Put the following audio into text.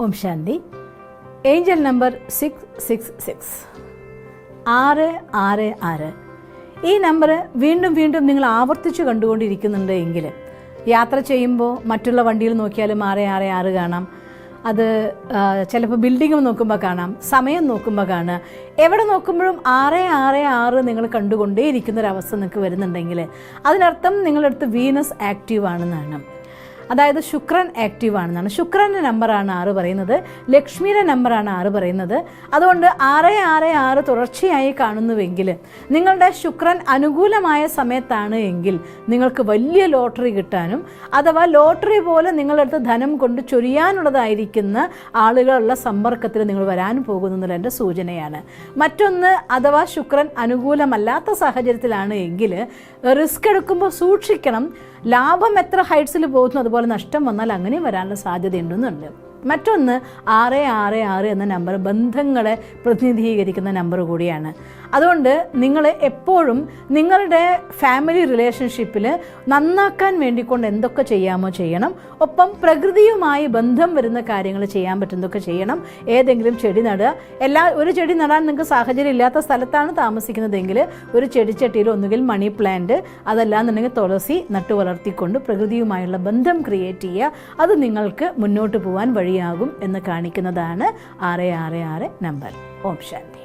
Om Shanti. Angel number 666 666. ഈ number വീണ്ടും വീണ്ടും നിങ്ങൾ ആവർത്തിച്ച് കണ്ടുകൊണ്ടിരിക്കുന്നുണ്ട് എങ്കിൽ യാത്ര ചെയ്യുമ്പോൾ മറ്റുള്ള വണ്ടിയിൽ നോക്കിയാലും 666 കാണാം. അത് ചിലപ്പോൾ ബിൽഡിംഗ് നോക്കുമ്പോൾ കാണാം, സമയം നോക്കുമ്പോൾ കാണുക, എവിടെ നോക്കുമ്പോഴും 666 നിങ്ങൾ കണ്ടുകൊണ്ടേയിരിക്കുന്നൊരവസ്ഥ നിങ്ങൾക്ക് വരുന്നുണ്ടെങ്കിൽ അതിനർത്ഥം നിങ്ങളുടെ അടുത്ത് വീനസ് ആക്റ്റീവ് ആണെന്നാണ്. അതായത് ശുക്രൻ ആക്റ്റീവ് ആണെന്നാണ്. ശുക്രൻ്റെ നമ്പറാണ് 6 പറയുന്നത്, ലക്ഷ്മിയുടെ നമ്പറാണ് 6 പറയുന്നത്. അതുകൊണ്ട് 666 തുടർച്ചയായി കാണുന്നുവെങ്കിൽ നിങ്ങളുടെ ശുക്രൻ അനുകൂലമായ സമയത്താണ് എങ്കിൽ നിങ്ങൾക്ക് വലിയ ലോട്ടറി കിട്ടാനും അഥവാ ലോട്ടറി പോലെ നിങ്ങളുടെ അടുത്ത് ധനം കൊണ്ട് ചൊരിയാനുള്ളതായിരിക്കുന്ന ആളുകളുള്ള സമ്പർക്കത്തിൽ നിങ്ങൾ വരാൻ പോകുന്നതിൽ എൻ്റെ സൂചനയാണ്. മറ്റൊന്ന്, അഥവാ ശുക്രൻ അനുകൂലമല്ലാത്ത സാഹചര്യത്തിലാണ് എങ്കിൽ റിസ്ക് എടുക്കുമ്പോൾ സൂക്ഷിക്കണം. ലാഭം എത്ര ഹൈറ്റ്സിൽ പോകുന്നു അതുപോലെ നഷ്ടം വന്നാൽ അങ്ങനെ വരാനുള്ള സാധ്യതയുണ്ടെന്നുണ്ട്. മറ്റൊന്ന്, 666 എന്ന നമ്പർ ബന്ധങ്ങളെ പ്രതിനിധീകരിക്കുന്ന നമ്പർ കൂടിയാണ്. അതുകൊണ്ട് നിങ്ങൾ എപ്പോഴും നിങ്ങളുടെ ഫാമിലി റിലേഷൻഷിപ്പിൽ നന്നാക്കാൻ വേണ്ടിക്കൊണ്ട് എന്തൊക്കെ ചെയ്യാമോ ചെയ്യണം. ഒപ്പം പ്രകൃതിയുമായി ബന്ധം വരുന്ന കാര്യങ്ങൾ ചെയ്യാൻ പറ്റുന്നതൊക്കെ ചെയ്യണം. ഏതെങ്കിലും ചെടി നടുക. ഒരു ചെടി നടാൻ നിങ്ങൾക്ക് സാഹചര്യം ഇല്ലാത്ത സ്ഥലത്താണ് താമസിക്കുന്നതെങ്കിൽ ഒരു ചെടിച്ചട്ടിയിൽ ഒന്നുകിൽ മണി പ്ലാന്റ്, അതല്ലാന്നുണ്ടെങ്കിൽ തുളസി നട്ടു വളർത്തിക്കൊണ്ട് പ്രകൃതിയുമായുള്ള ബന്ധം ക്രിയേറ്റ് ചെയ്യുക. അത് നിങ്ങൾക്ക് മുന്നോട്ട് പോകാൻ വഴിയാകും എന്ന് കാണിക്കുന്നതാണ് 666 നമ്പർ. ഓം ശാന്തി.